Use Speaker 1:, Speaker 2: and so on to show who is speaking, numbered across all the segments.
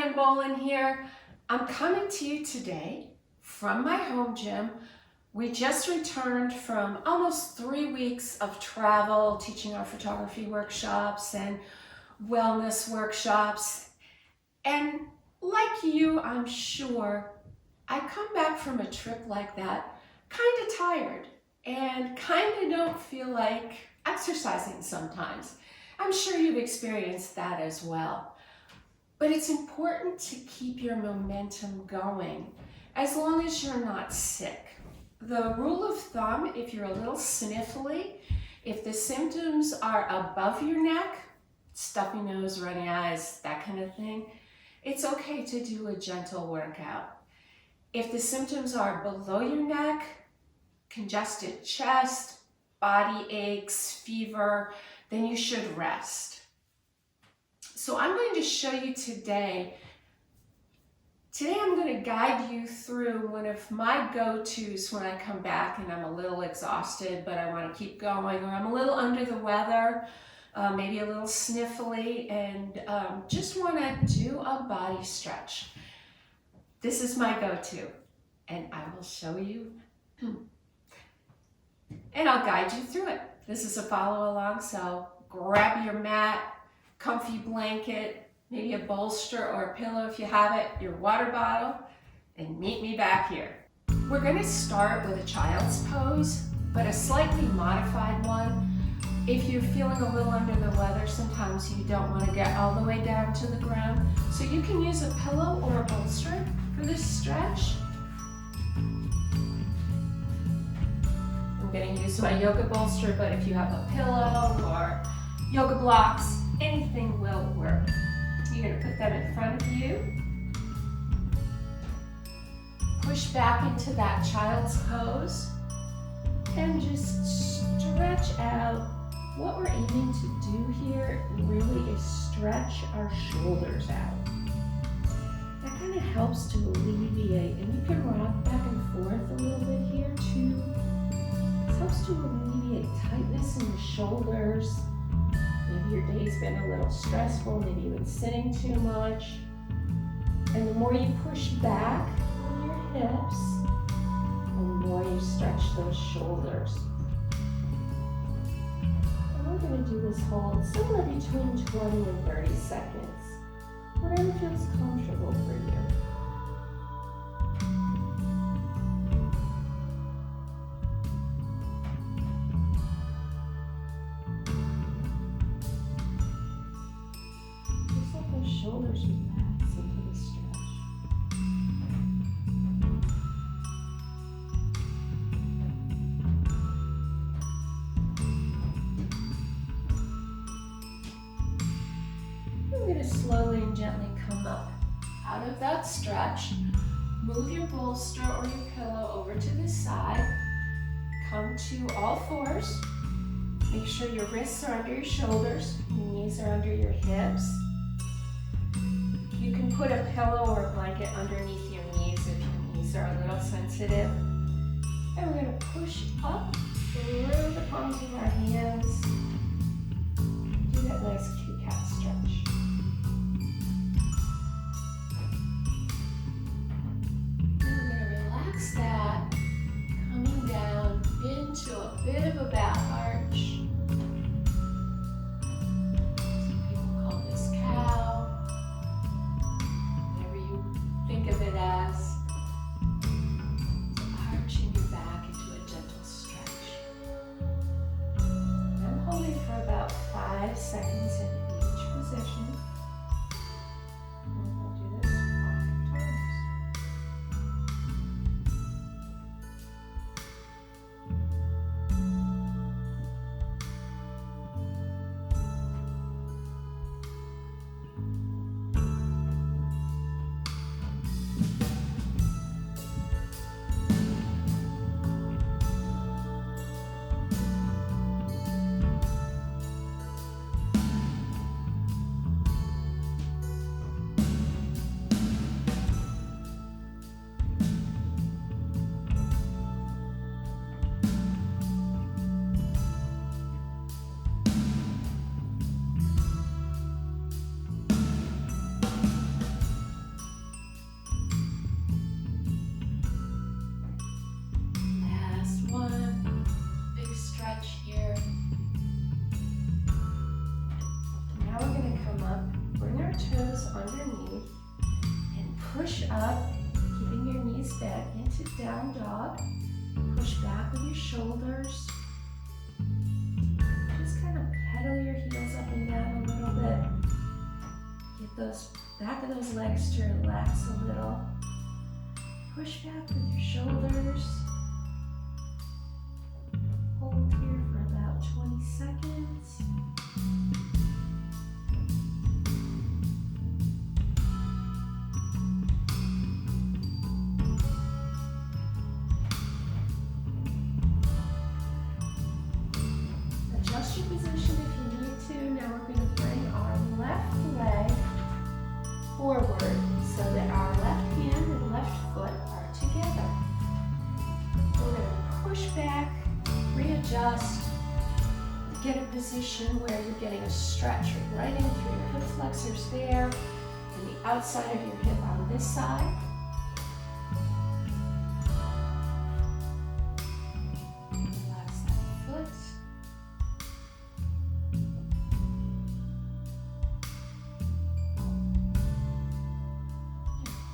Speaker 1: Diane Bolin here. I'm coming to you today from my home gym. We just returned from almost 3 weeks of travel, teaching our photography workshops and wellness workshops. And like you, I'm sure, I come back from a trip like that kind of tired and kind of don't feel like exercising sometimes. I'm sure you've experienced that as well. But it's important to keep your momentum going as long as you're not sick. The rule of thumb, if you're a little sniffly, if the symptoms are above your neck, stuffy nose, runny eyes, that kind of thing, it's okay to do a gentle workout. If the symptoms are below your neck, congested chest, body aches, fever, then you should rest. So I'm going to show you today I'm going to guide you through one of my go-tos when I come back and I'm a little exhausted, but I want to keep going, or I'm a little under the weather, maybe a little sniffly, and just want to do a body stretch. This is my go-to, and I will show you, and I'll guide you through it. This is a follow along, so grab your mat, comfy blanket, maybe a bolster or a pillow if you have it, your water bottle, and meet me back here. We're going to start with a child's pose, but a slightly modified one. If you're feeling a little under the weather, sometimes you don't want to get all the way down to the ground, so you can use a pillow or a bolster for this stretch. I'm going to use my yoga bolster, but if you have a pillow or yoga blocks, anything will work. You're going to put them in front of you. Push back into that child's pose and just stretch out. What we're aiming to do here really is stretch our shoulders out. That kind of helps to alleviate, and you can rock back and forth a little bit here too. This helps to alleviate tightness in the shoulders. Maybe your day's been a little stressful, maybe you've been sitting too much. And the more you push back on your hips, the more you stretch those shoulders. And what we're going to do is hold somewhere between 20 and 30 seconds, whatever feels comfortable for you. Shoulders relax into the stretch. We're going to slowly and gently come up out of that stretch. Move your bolster or your pillow over to the side. Come to all fours. Make sure your wrists are under your shoulders, your knees are under your hips. You can put a pillow or a blanket underneath your knees if your knees are a little sensitive. And we're going to push up through the palms of our hands. Do that nice cute cat stretch. And we're going to relax that, coming down into a bit of a back arch. Some people call this cow. Of it as arching your back into a gentle stretch. I'm holding for about 5 seconds in each position. And we'll do this 5 times. to down dog. Push back with your shoulders. Just kind of pedal your heels up and down a little bit. Get those back of those legs to relax a little. Push back with your shoulders. Hold here for about 20 seconds. Adjust your position if you need to. Now we're going to bring our left leg forward so that our left hand and left foot are together. We're going to push back, readjust, get a position where you're getting a stretch right in through your hip flexors there and the outside of your hip on this side. Relax that foot.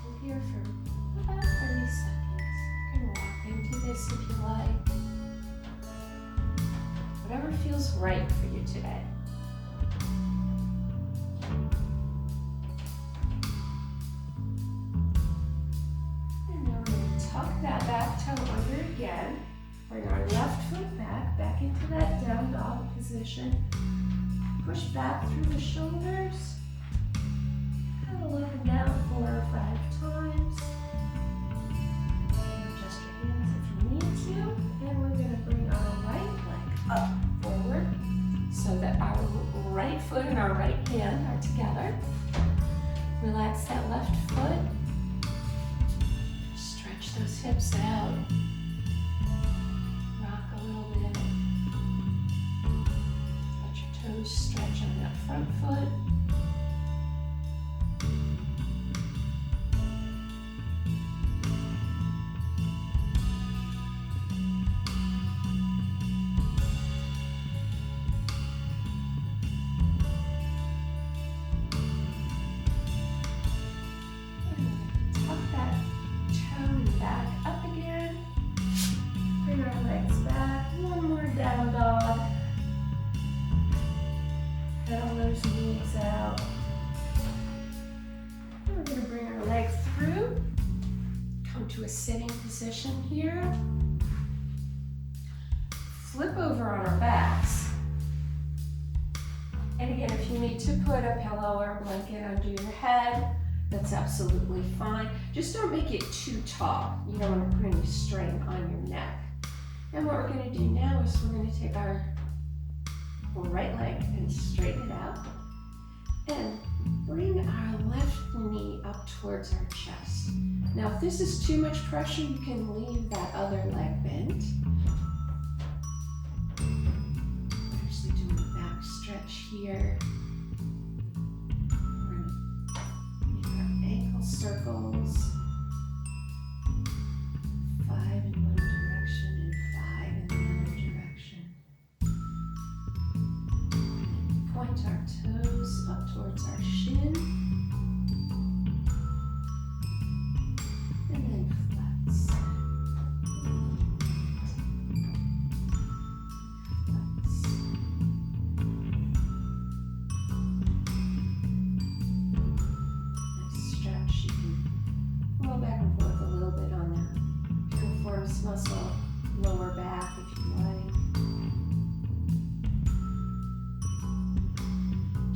Speaker 1: Hold here for about 30 seconds. You can walk into this if you like. Whatever feels right for you today. And now we're going to tuck that back toe under again. Bring our left foot back into that down dog position. Push back through the shoulders. Pedal up and down 4 or 5 times. Adjust your hands if you need to. And we're going to bring our right leg up forward so that our right foot and our right hand are together. Relax that left foot. Stretch those hips out. Rock a little bit. Let your toes stretch on that front foot. Pedal those knees out. And we're going to bring our leg through. Come to a sitting position here. Flip over on our backs. And again, if you need to put a pillow or a blanket under your head, that's absolutely fine. Just don't make it too tall. You don't want to put any strain on your neck. And what we're going to do now is we're going to take our right leg and straighten it out. And bring our left knee up towards our chest. Now, if this is too much pressure, you can leave that other leg bent. Actually doing a back stretch here. We're going to make our ankle circles. 5 in one direction and 5 in the other direction. Point our toes up towards our shin. And then flex. Flex. Nice stretch. You can roll back and forth a little bit on that piriformis muscle, lower back if you like.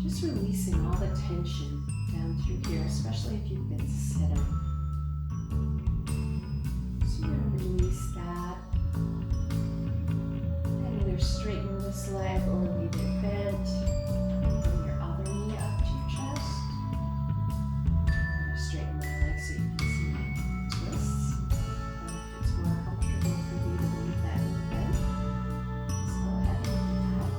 Speaker 1: Just releasing all the tension down through here, especially if you've been sitting. So you're going to release that. And either straighten this leg or leave it bent. Bring your other knee up to your chest. I'm going to straighten my leg so you can see my twists. And if it's more comfortable for you to leave that knee bent, just go ahead and do that.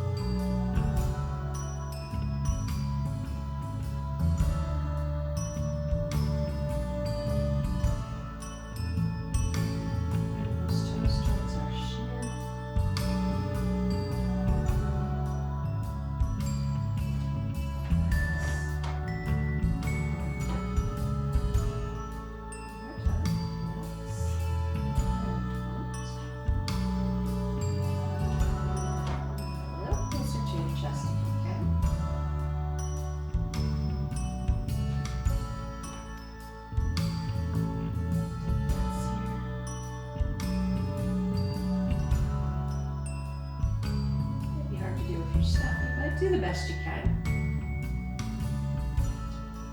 Speaker 1: do the best you can.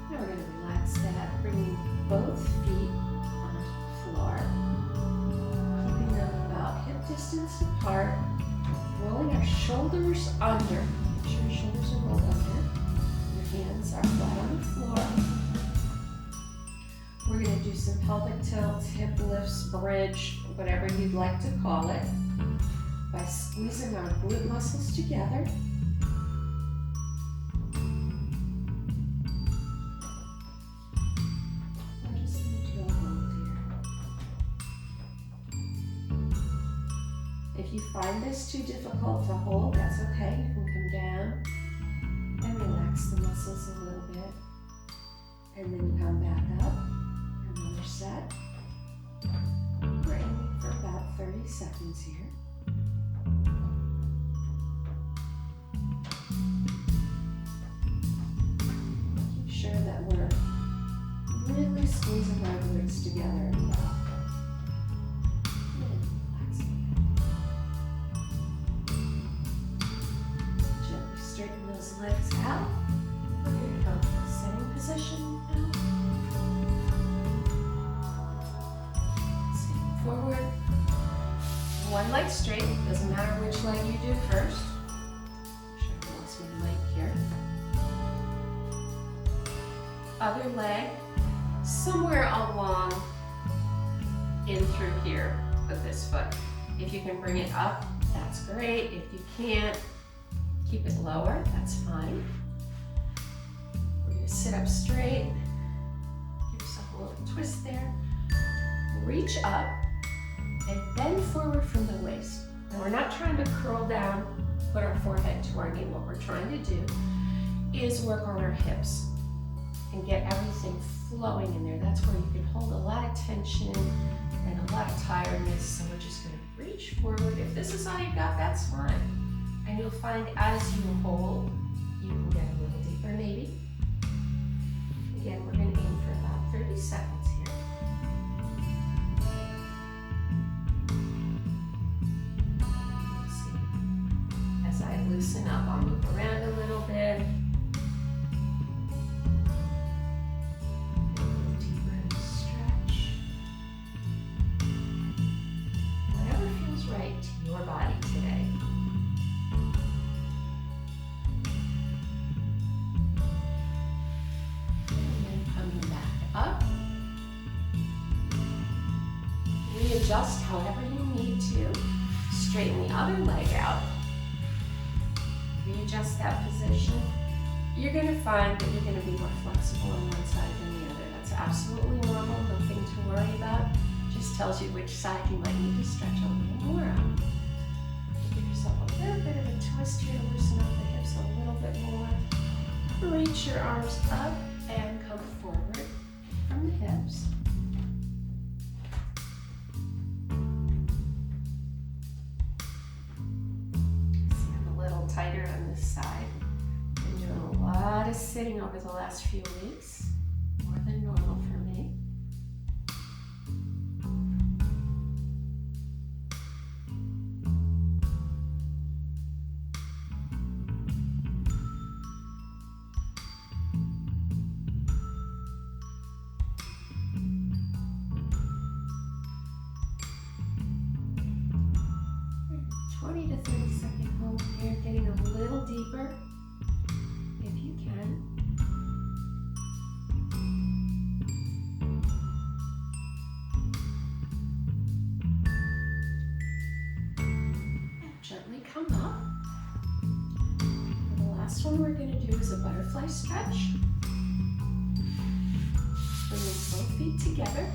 Speaker 1: Now we're going to relax that, bringing both feet onto the floor, keeping them about hip distance apart, rolling our shoulders under. Make sure your shoulders are rolled under. Your hands are flat on the floor. We're going to do some pelvic tilts, hip lifts, bridge, whatever you'd like to call it, by squeezing our glute muscles together. We're just going to do a hold here. If you find this too difficult to hold, that's okay. You can come down and relax the muscles a little bit. And then come back up. Another set. We're aiming for about 30 seconds here. Make sure that we're really squeezing our glutes together and relaxing. Gently straighten those legs out. We're going to go to the sitting position now. Sitting forward. One leg straight, doesn't matter which leg you do first. Make sure I lost my leg here. Other leg, somewhere along in through here with this foot. If you can bring it up, that's great. If you can't, keep it lower, that's fine. We're going to sit up straight. Give yourself a little twist there. Reach up and bend forward from the waist. Now we're not trying to curl down, put our forehead to our knee. What we're trying to do is work on our hips and get everything flowing in there. That's where you can hold a lot of tension and a lot of tiredness. So we're just going to reach forward. If this is all you got, that's fine. And you'll find as you hold, you can get a little deeper maybe. Again, we're going to aim for about 30 seconds here. Let's see. As I loosen up, I'll move around a little bit. Your body today. And then coming back up. Readjust however you need to. Straighten the other leg out. Readjust that position. You're going to find that you're going to be more flexible on one side than the other. That's absolutely normal, nothing to worry about. Just tells you which side you might need to stretch a little more on. Give yourself a little bit of a twist here to loosen up the hips a little bit more. Reach your arms up and come forward from the hips. See, I'm a little tighter on this side. Been doing a lot of sitting over the last few weeks, more than normal for me. Deeper, if you can. And gently come up. And the last one we're going to do is a butterfly stretch. Bringing both feet together.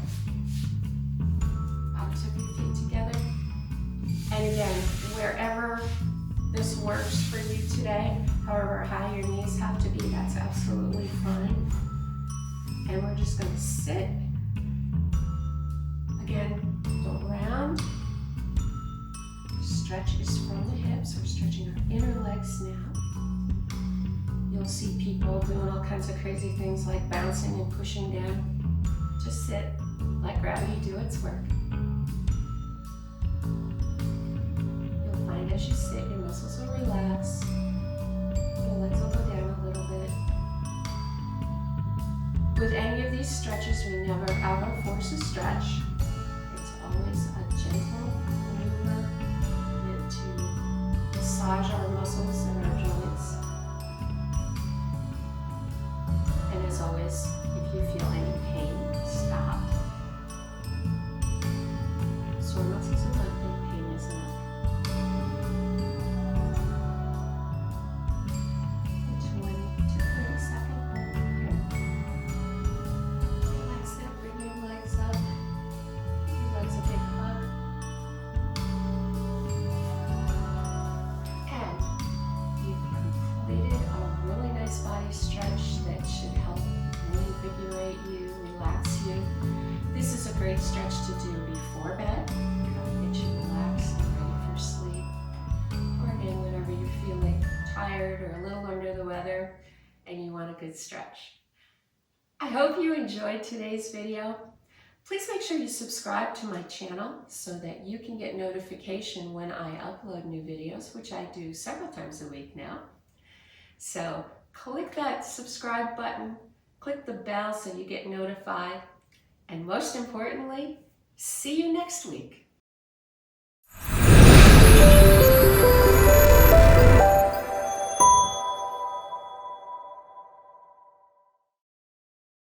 Speaker 1: Tops of your feet together. And again, wherever this works for you today, however high your knees have to be, that's absolutely fine. And we're just going to sit. Again, don't round. Stretch is from the hips. We're stretching our inner legs now. You'll see people doing all kinds of crazy things like bouncing and pushing down. Just sit, let gravity do its work. As you sit, your muscles will relax. With any of these stretches, we never ever force a stretch. It's always a gentle maneuver meant to massage our muscles and our joints. And as always, if you feel any pain, stop. Sore muscles are nothing, pain is enough. Great stretch to do before bed. Get you relaxed and ready for sleep. Or again, whenever you're feeling tired or a little under the weather and you want a good stretch. I hope you enjoyed today's video. Please make sure you subscribe to my channel so that you can get notification when I upload new videos, which I do several times a week now. So click that subscribe button, click the bell so you get notified. And most importantly, see you next week.